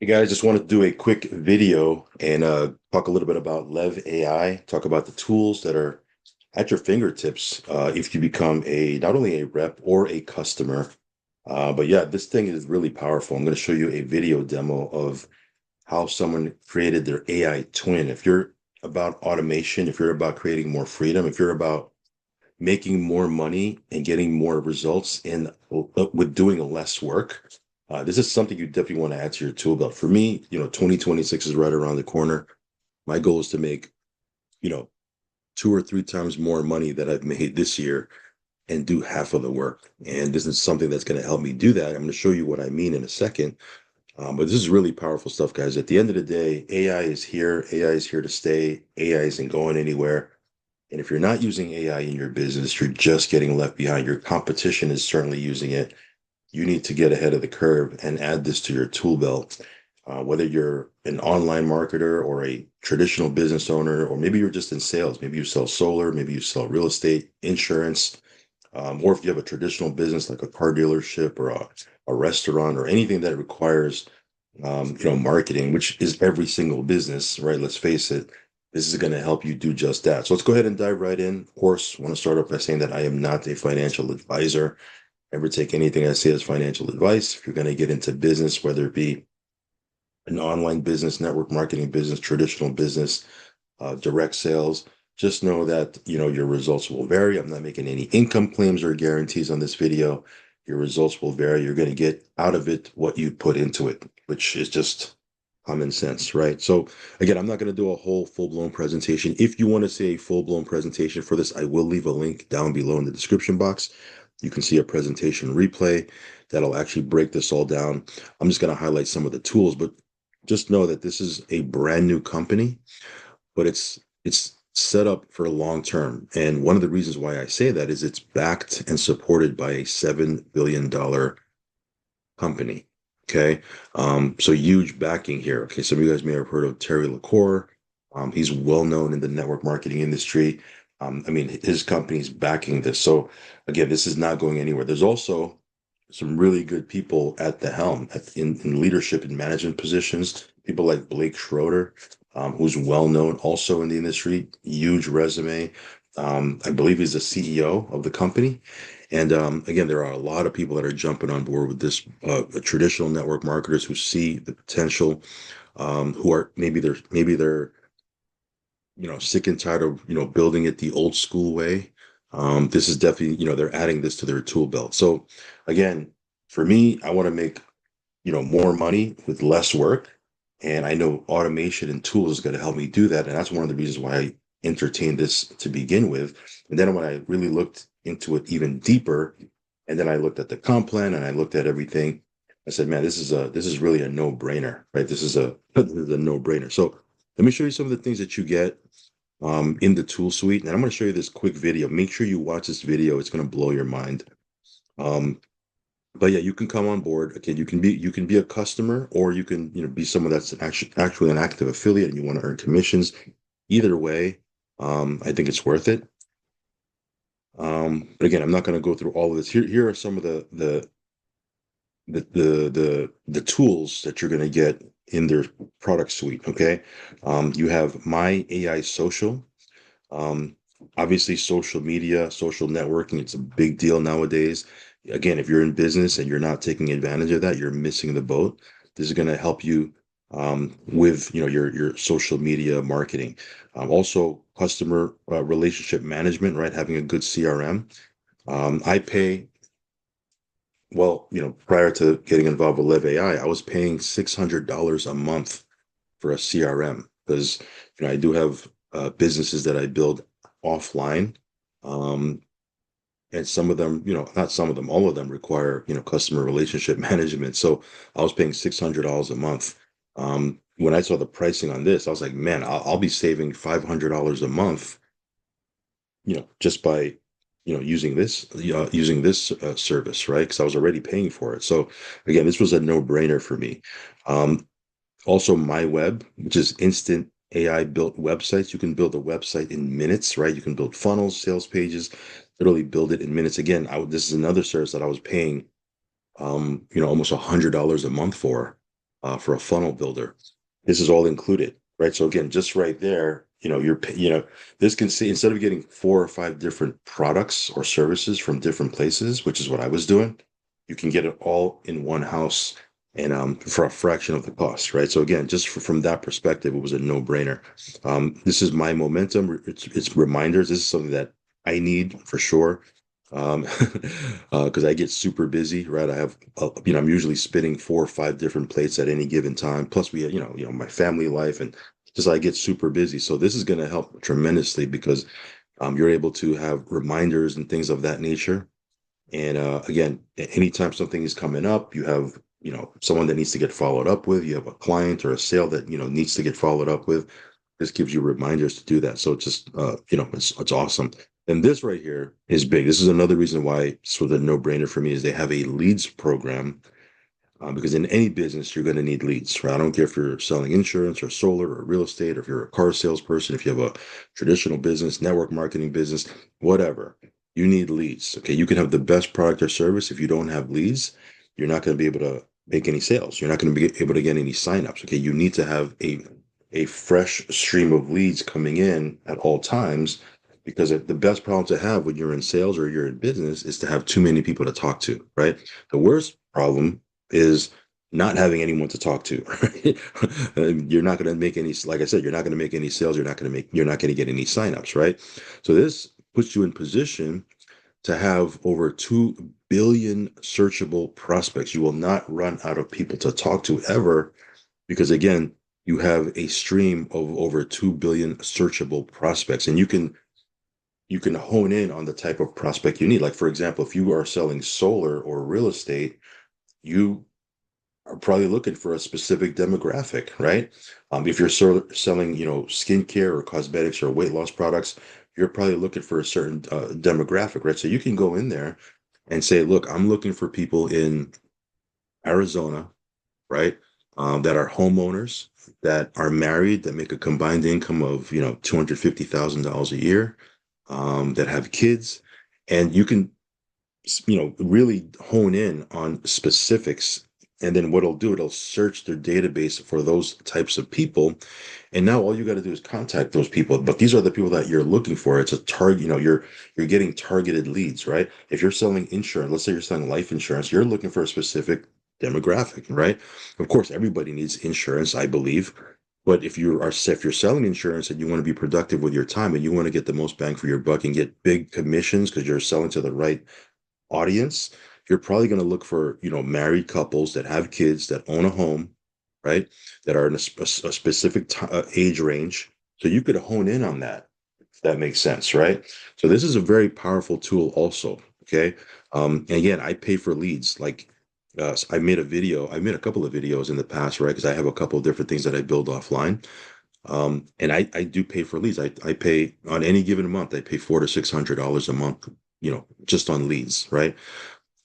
Hey guys, just wanted to do a quick video and talk a little bit about Lev AI, talk about the tools that are at your fingertips if you become a not only a rep or a customer. But yeah, this thing is really powerful. I'm going to show you a video demo of how someone created their AI twin. If you're about automation, if you're about creating more freedom, if you're about making more money and getting more results in with doing less work. This is something you definitely want to add to your tool belt. For me, 2026 is right around the corner. My goal is to make, you know, two or three times more money that I've made this year and do half of the work. And this is something that's going to help me do that. I'm going to show you what I mean in a second. But this is really powerful stuff, guys. At the end of the day, AI is here. AI is here to stay. AI isn't going anywhere. And if you're not using AI in your business, you're just getting left behind. Your competition is certainly using it. You need to get ahead of the curve and add this to your tool belt. Whether you're an online marketer or a traditional business owner, or maybe you're just in sales, maybe you sell solar, maybe you sell real estate, insurance, or if you have a traditional business like a car dealership or a restaurant or anything that requires marketing, which is every single business, right? Let's face it, this is going to help you do just that. So let's go ahead and dive right in. Of course, I want to start off by saying that I am not a financial advisor. Never take anything I say as financial advice. If you're going to get into business, whether it be an online business, network marketing business, traditional business, direct sales, just know that your results will vary. I'm not making any income claims or guarantees on this video. Your results will vary. You're going to get out of it what you put into it, which is just common sense, right? So again, I'm not going to do a whole full-blown presentation. If you want to see a full-blown presentation for this, I will leave a link down below in the description box. You can see a presentation replay that'll actually break this all down. I'm just going to highlight some of the tools, but just know that this is a brand new company, but it's set up for long term. And one of the reasons why I say that is it's backed and supported by a $7 billion company. Okay. So huge backing here. Okay. Some of you guys may have heard of Terry LaCour. He's well known in the network marketing industry. I mean, his company's backing this. So again, this is not going anywhere. There's also some really good people at the helm in leadership and management positions. People like Blake Schroeder, who's well known also in the industry, huge resume. I believe he's the CEO of the company. And again, there are a lot of people that are jumping on board with this. Traditional network marketers who see the potential, who are maybe they're sick and tired of building it the old school way. This is definitely they're adding this to their tool belt. So again, for me, I want to make more money with less work, and I know automation and tools is going to help me do that. And that's one of the reasons why I entertained this to begin with. And then when I really looked into it even deeper, and then I looked at the comp plan and I looked at everything, I said, man, this is really a no-brainer, right? This is a no-brainer. So let me show you some of the things that you get in the tool suite. And I'm going to show you this quick video. Make sure you watch this video. It's going to blow your mind. Um, but yeah, you can come on board. Again, you can be a customer, or you can be someone that's actually an active affiliate and you want to earn commissions. Either way, I think it's worth it. But again, I'm not going to go through all of this. Here are some of the tools that you're going to get in their product suite. Okay, you have My AI Social. Um, Obviously, social media, social networking, it's a big deal nowadays. Again, if you're in business and you're not taking advantage of that, you're missing the boat. This is going to help you with your social media marketing. Also, customer relationship management, right? Having a good CRM. I pay well, prior to getting involved with Live AI, I was paying $600 a month for a CRM because I do have businesses that I build offline. Um, and some of them, not some of them, all of them require, customer relationship management. So I was paying $600 a month. When I saw the pricing on this, I was like, man, I'll be saving $500 a month, just by, using this service, right? Because I was already paying for it. So again, this was a no-brainer for me. Also, My Web, which is instant AI built websites. You can build a website in minutes, right? You can build funnels, sales pages, literally build it in minutes. Again, this is another service that I was paying, almost $100 a month for. for a funnel builder. This is all included, right? So again, just right there, this can see instead of getting 4 or 5 different products or services from different places, which is what I was doing, you can get it all in one house and for a fraction of the cost, right? So again, just from that perspective, it was a no-brainer. This is my momentum. It's reminders. This is something that I need for sure. Um, because I get super busy, right? I'm usually spinning 4 or 5 different plates at any given time. Plus, my family life, and just I get super busy. So this is going to help tremendously because you're able to have reminders and things of that nature. And again, anytime something is coming up, you have, someone that needs to get followed up with, you have a client or a sale that, needs to get followed up with. This gives you reminders to do that. So it's just, it's awesome. And this right here is big. This is another reason why it's sort of a no-brainer for me is they have a leads program because in any business, you're going to need leads, right? I don't care if you're selling insurance or solar or real estate, or if you're a car salesperson, if you have a traditional business, network marketing business, whatever, you need leads. Okay. You can have the best product or service. If you don't have leads, you're not going to be able to make any sales. You're not going to be able to get any signups. Okay. You need to have a fresh stream of leads coming in at all times because the best problem to have when you're in sales or you're in business is to have too many people to talk to, right? The worst problem is not having anyone to talk to. Right? You're not going to make any, like I said, you're not going to make any sales. You're not going to get any signups, right? So this puts you in position to have over 2 billion searchable prospects. You will not run out of people to talk to ever because again, you have a stream of over 2 billion searchable prospects and you can hone in on the type of prospect you need. Like for example, if you are selling solar or real estate, you are probably looking for a specific demographic, right? If you're selling, skincare or cosmetics or weight loss products, you're probably looking for a certain demographic, right? So you can go in there and say, look, I'm looking for people in Arizona, right? That are homeowners, that are married, that make a combined income of, $250,000 a year, that have kids. And you can really hone in on specifics. And then what it'll search their database for those types of people. And now all you got to do is contact those people. But these are the people that you're looking for. It's a target, you're getting targeted leads, right? If you're selling insurance, let's say you're selling life insurance, you're looking for a specific demographic, right? Of course, everybody needs insurance, I believe. But if you're selling insurance and you want to be productive with your time and you want to get the most bang for your buck and get big commissions because you're selling to the right audience, you're probably going to look for, married couples that have kids that own a home, right? That are in a specific age range. So you could hone in on that. If that makes sense, right? So this is a very powerful tool also. Okay. And again, I pay for leads. Like I made a couple of videos in the past, right? Because I have a couple of different things that I build offline. And I do pay for leads. I pay on any given month, I pay $400 to $600 a month, just on leads, right?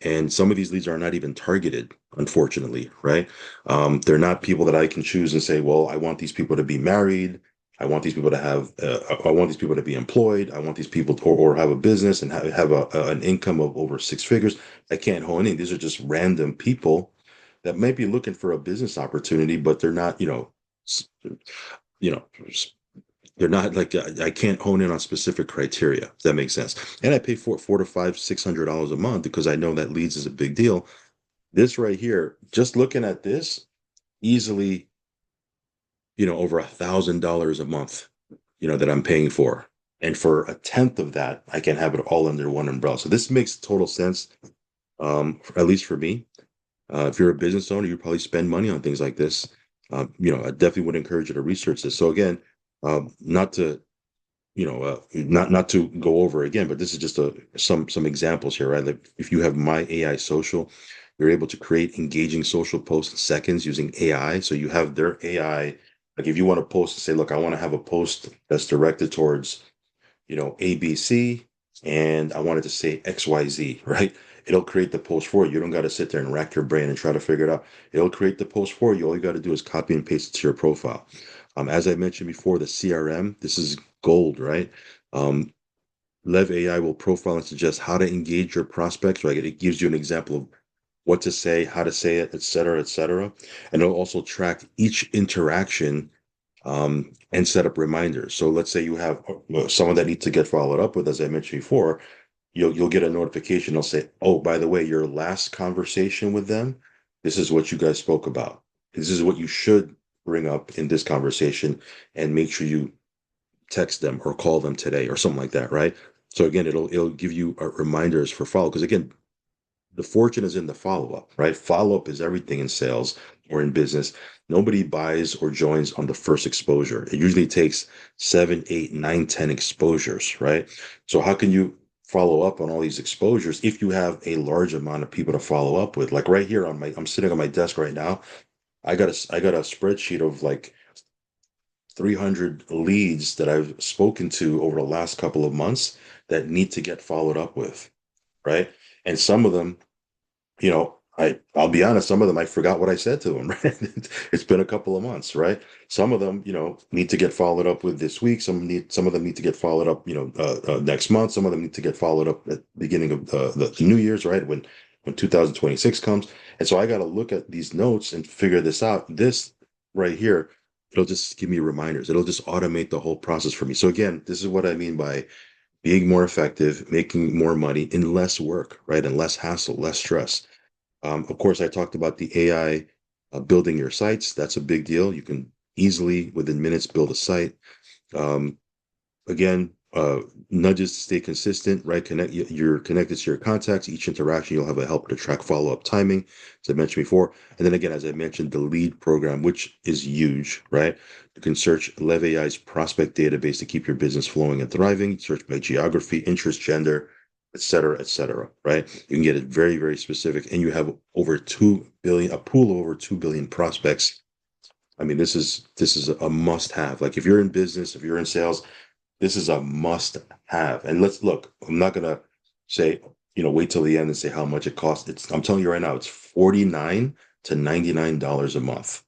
And some of these leads are not even targeted, unfortunately, right? They're not people that I can choose and say, well, I want these people to be married. I want these people to I want these people to be employed. I want these people or have a business and have an income of over 6 figures. I can't hone in. These are just random people that might be looking for a business opportunity, but they're not, you know, they're not like I can't hone in on specific criteria. If that makes sense. And I pay four to five, $600 a month because I know that leads is a big deal. This right here, just looking at this, easily, over $1,000 a month, that I'm paying for. And for a tenth of that, I can have it all under one umbrella. So this makes total sense, at least for me. If you're a business owner, you probably spend money on things like this. I definitely would encourage you to research this. So again, not to not to go over again, but this is just some examples here, right? Like if you have My AI Social, you're able to create engaging social posts in seconds using AI. So you have their AI. Like if you want to post and say, look, I want to have a post that's directed towards ABC, and I wanted to say XYZ, right? It'll create the post for you. You don't got to sit there and rack your brain and try to figure it out. It'll create the post for you. All you got to do is copy and paste it to your profile. As I mentioned before, the CRM, this is gold, right? Um, Lev AI will profile and suggest how to engage your prospects, right? It gives you an example of what to say, how to say it, et cetera, et cetera. And it'll also track each interaction and set up reminders. So let's say you have someone that needs to get followed up with, as I mentioned before, you'll get a notification. They'll say, "Oh, by the way, your last conversation with them, this is what you guys spoke about. This is what you should bring up in this conversation, and make sure you text them or call them today or something like that." Right. So again, it'll give you reminders for follow because again, the fortune is in the follow up, right? Follow up is everything in sales or in business. Nobody buys or joins on the first exposure. It usually takes 7, 8, 9, 10 exposures, right? So, how can you follow up on all these exposures if you have a large amount of people to follow up with? Like right here I'm sitting on my desk right now. I got a spreadsheet of like 300 leads that I've spoken to over the last couple of months that need to get followed up with, right? And some of them I'll be honest, some of them I forgot what I said to them, right? It's been a couple of months, right? Some of them, need to get followed up with this week. Some of them need to get followed up, next month. Some of them need to get followed up at the beginning of the New Year's, right? When 2026 comes. And so I got to look at these notes and figure this out. This right here, it'll just give me reminders. It'll just automate the whole process for me. So again, this is what I mean by being more effective, making more money in less work, right? And less hassle, less stress. Of course, I talked about the AI building your sites. That's a big deal. You can easily, within minutes, build a site. Um, Again, nudges to stay consistent, right? You're connected to your contacts. Each interaction, you'll have a helper to track follow-up timing, as I mentioned before. And then again, as I mentioned, the lead program, which is huge, right? You can search Lev AI's prospect database to keep your business flowing and thriving. Search by geography, interest, gender, et cetera, right? You can get it very, very specific. And you have over 2 billion, a pool of over 2 billion prospects. I mean, this is a must have. Like if you're in business, if you're in sales, this is a must have. And let's look, I'm not going to say, wait till the end and say how much it costs. I'm telling you right now, it's 49 to $99 a month,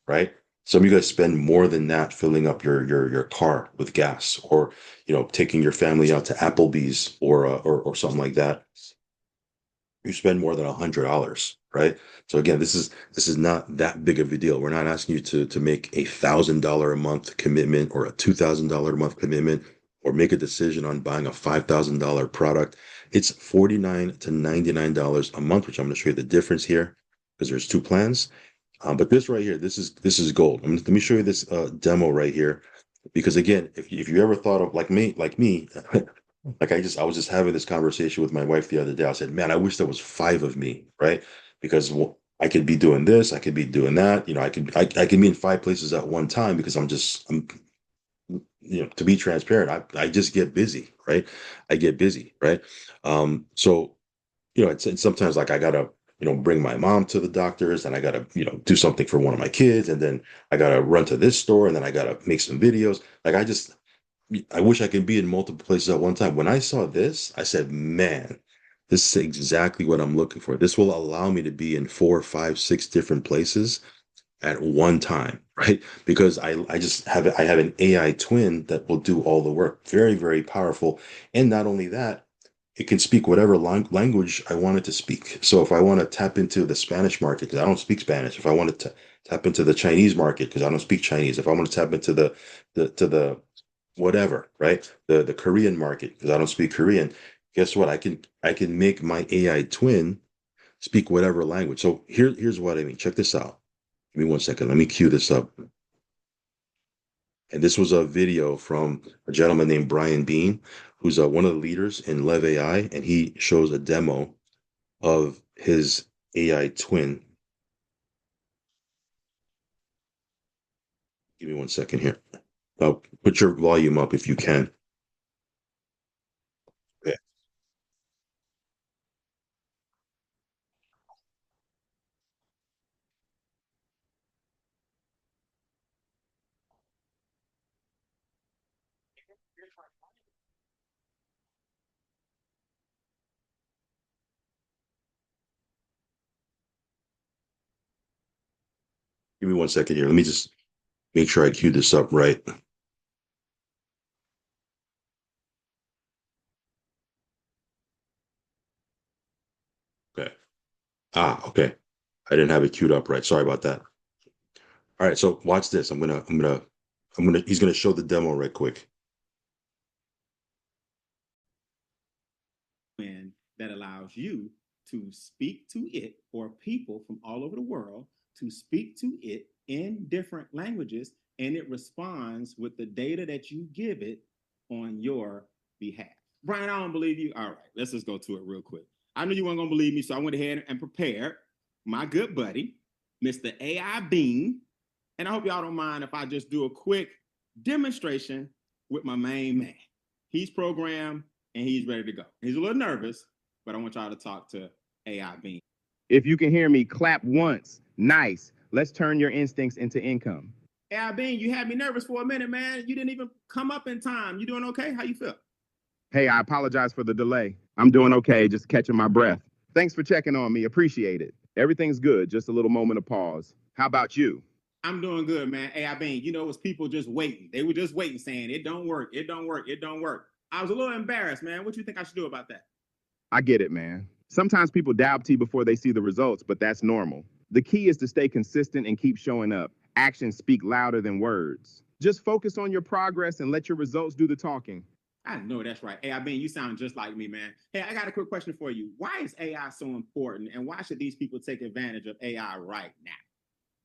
right? Some of you guys spend more than that filling up your car with gas or, taking your family out to Applebee's or something like that. You spend more than $100, right? So again, this is not that big of a deal. We're not asking you to make $1,000 a month commitment or a $2,000 a month commitment or make a decision on buying a $5,000 product. It's $49 to $99 a month, which I'm going to show you the difference here because there's two plans. But this right here, this is gold. Let me show you this demo right here, because again, if you ever thought of like me, like I was just having this conversation with my wife the other day. I said, man, I wish there was five of me, right? Because I could be doing this, I could be doing that. I can be in five places at one time because to be transparent, I just get busy, right? I get busy, right? So it's sometimes like I gotta, bring my mom to the doctors, and I gotta, do something for one of my kids, and then I gotta run to this store, and then I gotta make some videos. Like I wish I could be in multiple places at one time. When I saw this, I said, man, this is exactly what I'm looking for. This will allow me to be in four, five, six different places at one time, right? Because I have an AI twin that will do all the work. Very, very powerful. And not only that, it can speak whatever language I want it to speak. So if I want to tap into the Spanish market because I don't speak Spanish, if I want to tap into the Chinese market because I don't speak Chinese, if I want to tap into the whatever, right? The Korean market because I don't speak Korean, guess what? I can make my AI twin speak whatever language. So here's what I mean. Check this out. Give me one second. Let me cue this up. And this was a video from a gentleman named Brian Bean, who's one of the leaders in Lev AI, and he shows a demo of his AI twin. Give me one second here. Put your volume up if you can. Okay. Give me one second here. Let me just make sure I cue this up right. Okay. Ah, okay. I didn't have it queued up right. Sorry about that. All right, so watch this. He's gonna show the demo right quick. When that allows you to speak to it or people from all over the world to speak to it in different languages, and it responds with the data that you give it on your behalf. Brian, I don't believe you. All right, let's just go to it real quick. I knew you weren't gonna believe me, so I went ahead and prepared my good buddy, Mr. AI Bean. And I hope y'all don't mind if I just do a quick demonstration with my main man. He's programmed and he's ready to go. He's a little nervous, but I want y'all to talk to AI Bean. If you can hear me, clap once. Nice. Let's turn your instincts into income. AI Bean, you had me nervous for a minute, man. You didn't even come up in time. You doing okay? How you feel? Hey, I apologize for the delay. I'm doing okay, just catching my breath. Thanks for checking on me. Appreciate it. Everything's good, just a little moment of pause. How about you? I'm doing good, man. Hey, I mean, it was people just waiting. They were just waiting, saying it don't work, it don't work, it don't work. I was a little embarrassed, man. What you think I should do about that? I get it, man. Sometimes people doubt T before they see the results, but that's normal. The key is to stay consistent and keep showing up. Actions speak louder than words. Just focus on your progress and let your results do the talking. I know that's right. Hey, I mean, you sound just like me, man. Hey, I got a quick question for you. Why is AI so important, and why should these people take advantage of AI right now?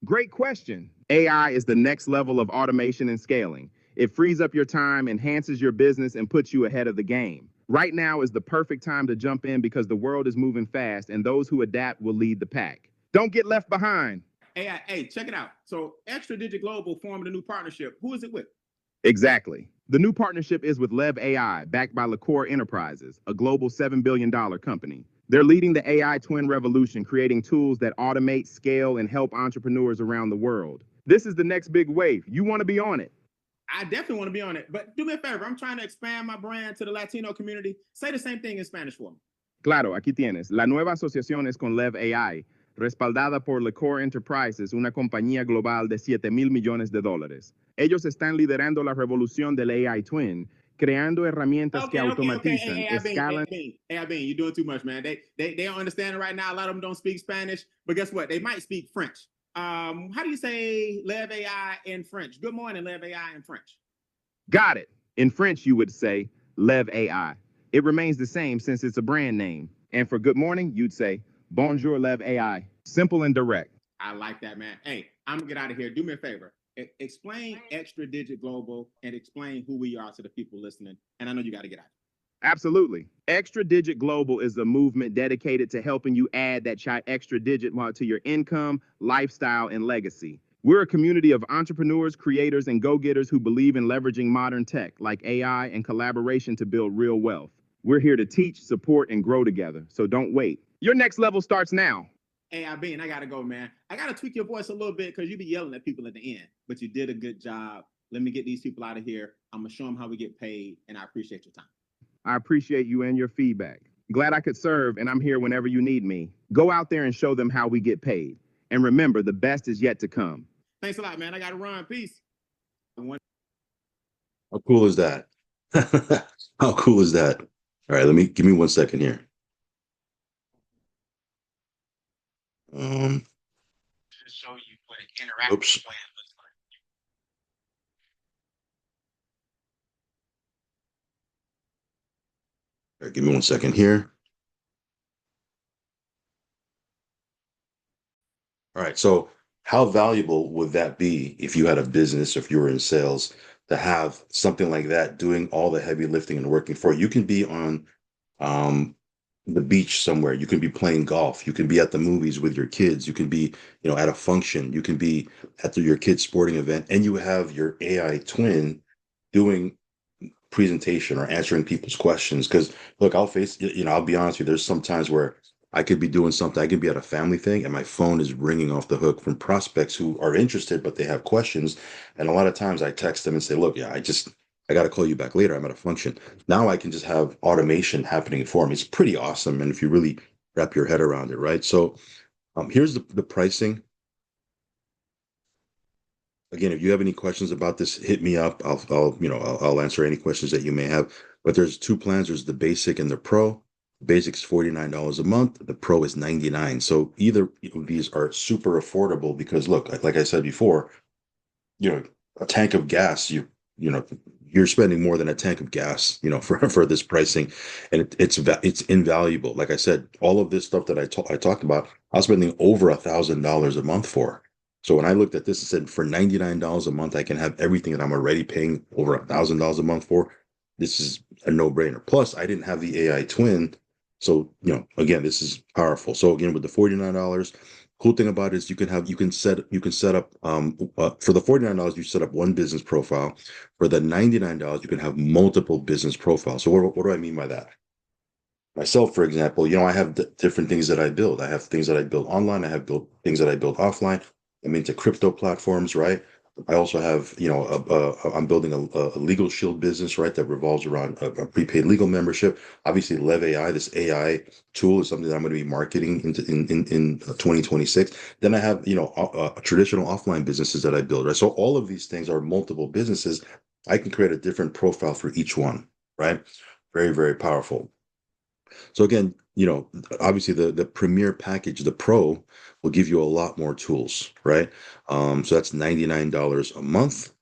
Great question. AI is the next level of automation and scaling. It frees up your time, enhances your business, and puts you ahead of the game. Right now is the perfect time to jump in because the world is moving fast, and those who adapt will lead the pack. Don't get left behind. Hey, check it out. So, Extra Digit Global formed a new partnership. Who is it with? Exactly. The new partnership is with Lev AI, backed by Liquor Enterprises, a global $7 billion company. They're leading the AI twin revolution, creating tools that automate, scale, and help entrepreneurs around the world. This is the next big wave. You want to be on it. I definitely want to be on it. But do me a favor. I'm trying to expand my brand to the Latino community. Say the same thing in Spanish for me. Claro, aquí tienes. La nueva asociación es con Lev AI, respaldada por Liquor Enterprises, una compañía global de $7 mil millones. Ellos están liderando la revolución del AI Twin, creando herramientas que automatizan, escalan. Hey, Bean, you're doing too much, man. They don't understand it right now. A lot of them don't speak Spanish, but guess what? They might speak French. How do you say Lev AI in French? Good morning, Lev AI in French. Got it. In French, you would say Lev AI. It remains the same since it's a brand name. And for good morning, you'd say Bonjour Lev AI. Simple and direct. I like that, man. Hey, I'm gonna get out of here. Do me a favor. Explain Extra Digit Global and explain who we are to the people listening. And I know you got to get out. Absolutely. Extra Digit Global is a movement dedicated to helping you add that extra digit to your income, lifestyle, and legacy. We're a community of entrepreneurs, creators, and go-getters who believe in leveraging modern tech like AI and collaboration to build real wealth. We're here to teach, support, and grow together. So don't wait. Your next level starts now. Hey, I gotta go, man. I gotta tweak your voice a little bit because you be yelling at people at the end. But you did a good job. Let me get these people out of here. I'm gonna show them how we get paid, and I appreciate your time. I appreciate you and your feedback. Glad I could serve, and I'm here whenever you need me. Go out there and show them how we get paid. And remember, the best is yet to come. Thanks a lot, man. I gotta run. Peace. How cool is that? How cool is that? All right, give me 1 second here. To show you what an interactive plan looks like. All right, give me 1 second here. All right, so how valuable would that be if you had a business, if you were in sales, to have something like that doing all the heavy lifting and working for you? You can be on um, the beach somewhere. You can be playing golf. You can be at the movies with your kids. You can be, at a function. You can be at your kid's sporting event, and you have your AI twin doing presentation or answering people's questions. Because look, I'll be honest with you. There's some times where I could be doing something. I could be at a family thing, and my phone is ringing off the hook from prospects who are interested, but they have questions. And a lot of times I text them and say, "Look, yeah, I got to call you back later. I'm at a function." Now I can just have automation happening for me. It's pretty awesome. And if you really wrap your head around it, right? So here's the pricing. Again, if you have any questions about this, hit me up. I'll answer any questions that you may have. But there's two plans. There's the basic and the pro. Basic is $49 a month. The Pro is 99. So either of these are super affordable because look, like I said before, you know, a tank of gas, you know, you're spending more than a tank of gas, for this pricing, and it's invaluable. Like I said, all of this stuff that I talked about, I was spending over $1,000 a month for. So when I looked at this and said for $99 a month, I can have everything that I'm already paying over $1,000 a month for. This is a no-brainer. Plus, I didn't have the AI twin, so again, this is powerful. So again, with the $49. Cool thing about it is you can set up for the $49 you set up one business profile. For the $99 you can have multiple business profiles. So what do I mean by that? Myself, for example, I have different things that I build. I have things that I build online. I have built things that I build offline. I'm into crypto platforms, right? I also have, I'm building a legal shield business, right, that revolves around a prepaid legal membership. Obviously, Lev AI, this AI tool, is something that I'm going to be marketing in 2026. Then I have, traditional offline businesses that I build, right? So all of these things are multiple businesses. I can create a different profile for each one, right? Very, very powerful. So again, obviously the premier package, the Pro, will give you a lot more tools, right? So that's $99 a month.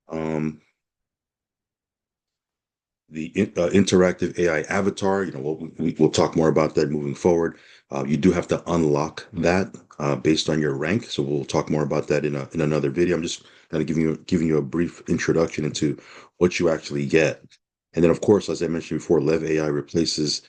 Um, the interactive AI avatar, we'll talk more about that moving forward. You do have to unlock that based on your rank. So we'll talk more about that in another video. I'm just kind of giving you a brief introduction into what you actually get. And then, of course, as I mentioned before, Lev AI replaces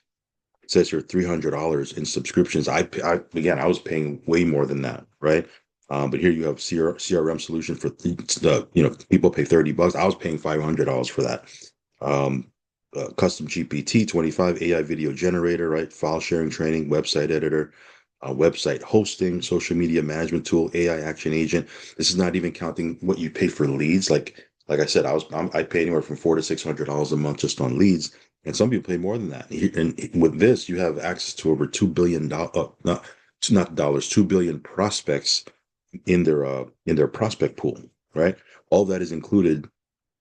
it says here $300 in subscriptions. Again, I was paying way more than that, right? But here you have CRM solution for people pay $30. I was paying $500 for that. Um, Custom GPT 25 AI video generator, right? File sharing training, website editor, website hosting, social media management tool, AI action agent. This is not even counting what you pay for leads. Like I said, I pay anywhere from $400 to $600 a month just on leads, and some people pay more than that. And with this, you have access to over $2 billion, not dollars, 2 billion prospects in their prospect pool, right? All that is included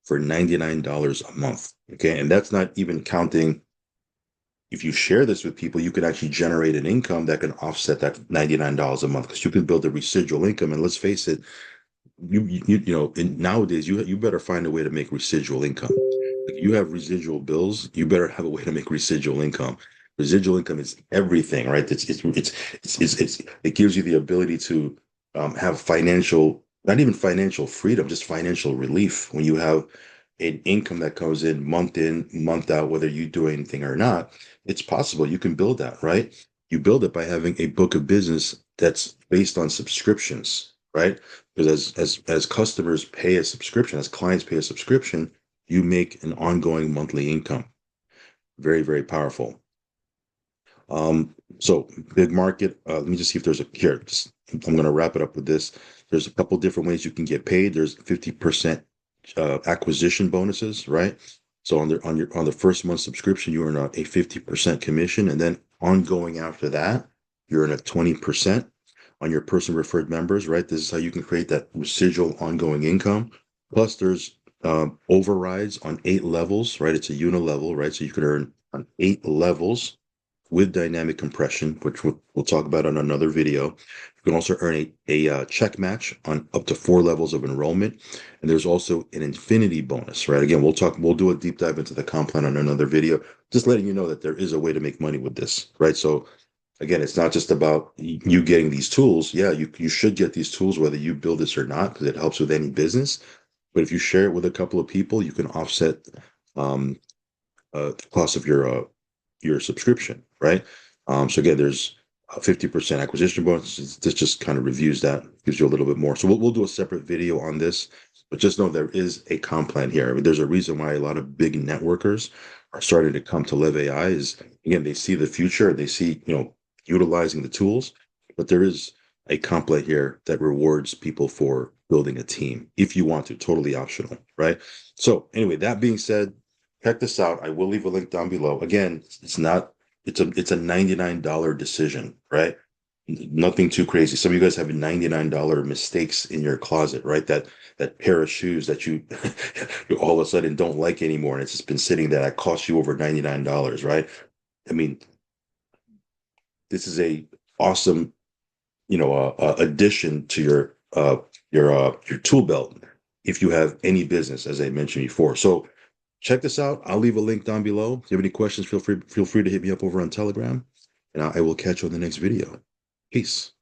for $99 a month. Okay, and that's not even counting if you share this with people, you can actually generate an income that can offset that $99 a month because you can build a residual income. And let's face it, nowadays you better find a way to make residual income. Like you have residual bills, you better have a way to make residual income. Residual income is everything, right? It gives you the ability to have not even financial freedom, just financial relief when you have an income that comes in, month out, whether you do anything or not. It's possible you can build that, right? You build it by having a book of business that's based on subscriptions, right? Because as customers pay a subscription, as clients pay a subscription, you make an ongoing monthly income. Very, very powerful. So big market. Let me just see if there's a here. I'm going to wrap it up with this. There's a couple different ways you can get paid. There's 50% acquisition bonuses, right? So on the first month subscription, you earn a 50% commission, and then ongoing after that, you earn a 20% on your person referred members, right? This is how you can create that residual ongoing income. Plus, there's overrides on 8 levels, right? It's a unilevel, right? So you can earn on 8 levels with dynamic compression, which we'll talk about on another video. You can also earn a check match on up to 4 levels of enrollment. And there's also an infinity bonus, right? Again, we'll do a deep dive into the comp plan on another video, just letting you know that there is a way to make money with this, right? So again, it's not just about you getting these tools. Yeah, you should get these tools whether you build this or not, because it helps with any business. But if you share it with a couple of people, you can offset um, the cost of your subscription, right? So again, there's a 50% acquisition bonus. This just kind of reviews that, gives you a little bit more. So we'll do a separate video on this, but just know there is a comp plan here. I mean, there's a reason why a lot of big networkers are starting to come to Live AI is again, they see the future, they see, utilizing the tools, but there is a comp plan here that rewards people for building a team if you want to, totally optional, right? So anyway, that being said, check this out. I will leave a link down below. Again, it's a $99 decision, right? Nothing too crazy. Some of you guys have $99 mistakes in your closet, right? That pair of shoes that you you all of a sudden don't like anymore, and it's just been sitting there that cost you over $99, right? I mean, this is a awesome, addition to your tool belt if you have any business, as I mentioned before. So check this out. I'll leave a link down below. If you have any questions, feel free to hit me up over on Telegram, and I will catch you on the next video. Peace.